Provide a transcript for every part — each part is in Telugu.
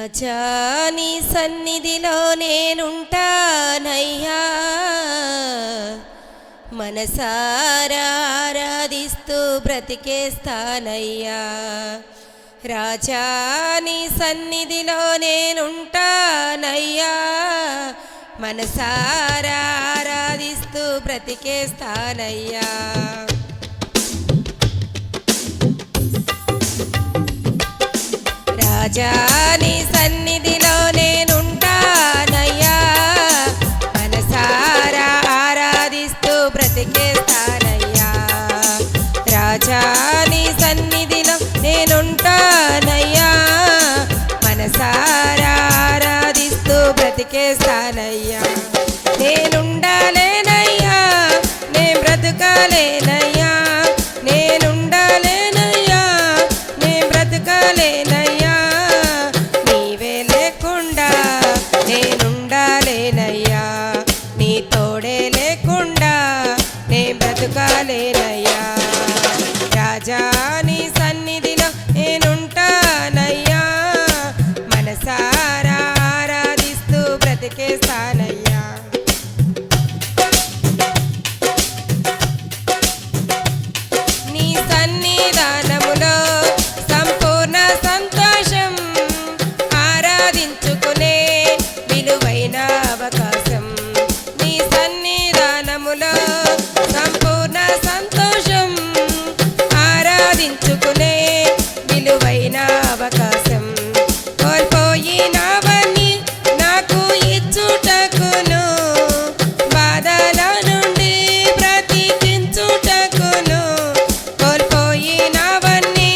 రాజా నీ సన్నిధిలో నేనుంటానయ్యా, మనసారా ఆరాధిస్తూ బ్రతికేస్తానయ్యా. రాజా నీ సన్నిధిలో నేనుంటానయ్యా, మనసారా ఆరాధిస్తూ బ్రతికేస్తానయ్యా. రాజా నీ సన్నిధిలో నేనుంటానయ్యా, మనసారా ఆరాధిస్తూ బ్రతికేస్తానయ్యా. రాజా నీ సన్నిధిలో నేనుంటానయ్యా, మనసారా ఆరాధిస్తూ బ్రతికేస్తానయ్యా. నేనుండాలేనయ్యా, నే బ్రతుకాలేనయ్యా, నేనుండాలేనయ్యా, నే బ్రతుకాలేనయ్యా. నీవే లేకుండా నేనుండాలేనయ్యా, నీ తోడే లేకుండా నే బ్రతుకాలేనయ్యా. రాజా నీ సన్నిధిలో నేనుంటానయ్యా, మనసారా ఆరాధిస్తూ బ్రతికేస్తానయ్యా. నీ సన్నిధానములో సంపూర్ణ సంతోషం, ఆరాధించుకునే విలువైన అవకాశం. నీ సన్నిధానములో సంపూర్ణ సంతోషం, ఆరాధించుకునే విలువైన అవకాశం. కోల్పోయినవన్నీ నాకు ఇచ్చుటకును, బాధల నుండి బ్రతికించుటకును. కోల్పోయినవన్నీ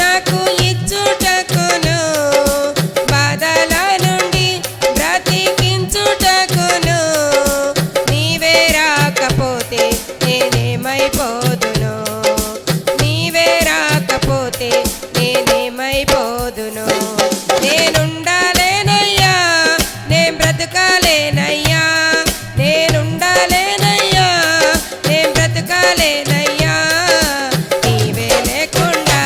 నాకు ఇచ్చుటకును, బాధల నుండి బ్రతికించుటకును. నీవే రాకపోతే నేనేమైపోదును, నీవే రాకపోతే నేనేమైపోదును. నేనుండాలేనయ్యా, నే బ్రతుకాలేనయ్యా, నేనుండాలేనయ్యా, నే బ్రతుకాలేనయ్యా. నీవే లేకుండా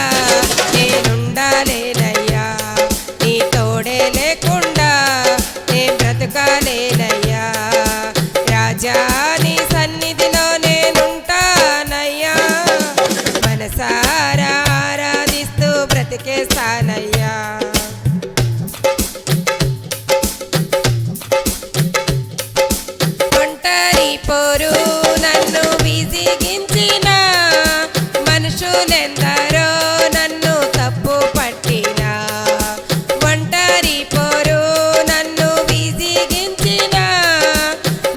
నేనుండాలేనయ్యా, నీ తోడే లేకుండా నే బ్రతుకాలేనయ్యా. రాజా నీ సన్నిధిలో నేనుంటానయ్యా, మనసారా ఆరాధిస్తూ బ్రతికేస్తానయ్యా. ఒంటరి పోరు నన్ను విసిగించిన, మనుషులెందరో నన్ను తప్పు పట్టిన. ఒంటరి పోరు నన్ను విసిగించిన,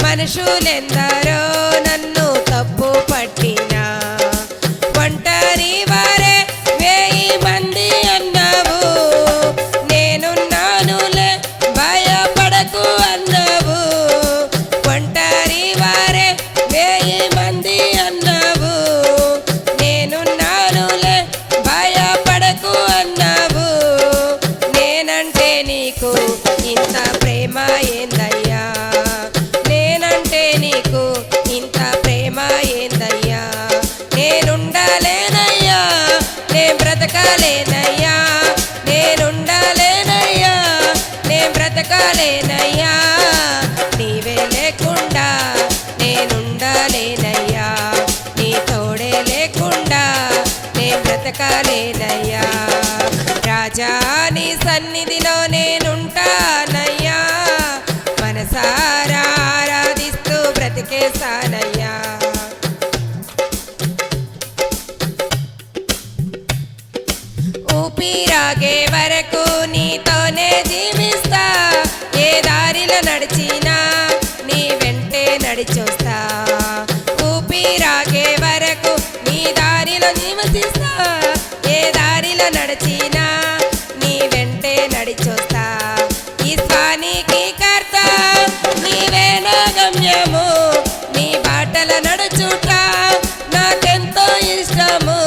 మనుషులెందరో నన్ను తప్పు పట్టిన. ఒంటరి వారే 1000 మంది అన్నావు, నేనున్నానులే భయపడకు అన్నావు. ఒంటరి వారే 1000 మంది అన్నావు, నేనున్నానులే భయపడకు అన్నావు. నేనంటే నీకు ఇంత ప్రేమ ఏందయ్యా, నేనంటే నీకు ఇంత ప్రేమ ఏందయ్యా. నేనుండాలేనయ్యా, నే బ్రతకాలేనయ్యా, నేనుండాలేనయ్యా, నే బ్రతకాలేనయ్యా. నీవే లేకుండా నేనుండాలేనయ్యా, నీ తోడే లేకుండా నే బ్రతకాలేనయ్యా. రాజా నీ సన్నిధిలో నేనుంటానయ్యా, మనసారా ఆరాధిస్తూ బ్రతికేస్తానయ్యా. ఊపిరాగే వరకు నీతోనే జీవిస్తా, ఏ దారిలో నడిచినా నీ వెంటే నడిచొస్తా. ఊపిరాగే వరకు నీ దారిలో నివసిస్తా, ఏ దారిలో నడిచినా నీ వెంటే నడిచొస్తా. ఈ స్వానికి కర్త నీవే నా గమ్యము, నీ బాటల నడుచుట నాకెంతో ఇష్టము.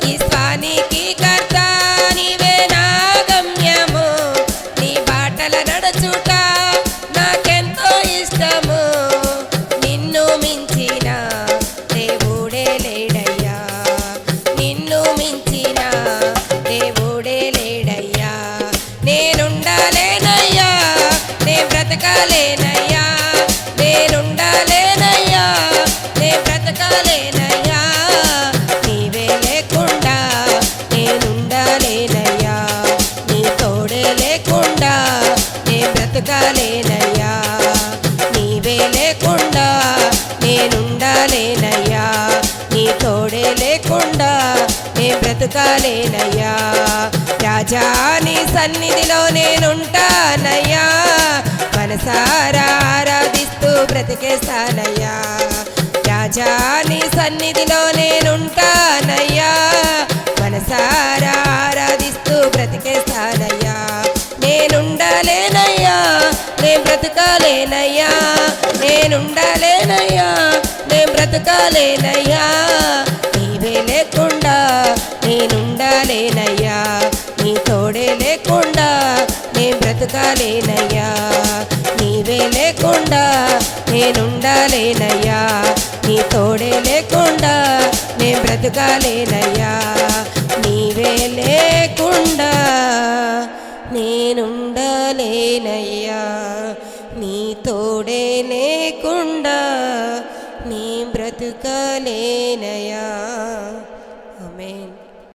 ఈ స్వానికి కర్త నీవే నా గమ్యము, నీ బాటల నడుచుట నాకెంతో ఇష్టము. నిన్ను మించిన దేవుడే లేడయ్యా, నిన్ను మించిన దేవుడే బ్రతుకాలేనయ్యా. రాజా నీ సన్నిధిలో నేనుంటానయ్యా, మనసారా ఆరాధిస్తూ బ్రతికేస్తానయ్యా. రాజా నీ సన్నిధిలో నేనుంటానయ్యా, మనసారా ఆరాధిస్తూ బ్రతికేస్తానయ్యా. నేనుండలేనయ్యా, నే బ్రతకాలేనయ్యా, నేనుండలేనయ్యా, నే బ్రతకాలేనయ్యా. నీవే లేకుండా నేనుండలేనయ్యా, నీ తోడే లేకుండా నే బ్రతకాలేనయ్యా. నీవే లేకుండా నేనుండలేనయ్యా, నీ తోడే లేకుండా నే బ్రతకాలేనయ్యా. నీవే లేకుండా నేనుండలేనయ్యా, నీ తోడే లేకుండా నీ బ్రతుకలేనయ్యా.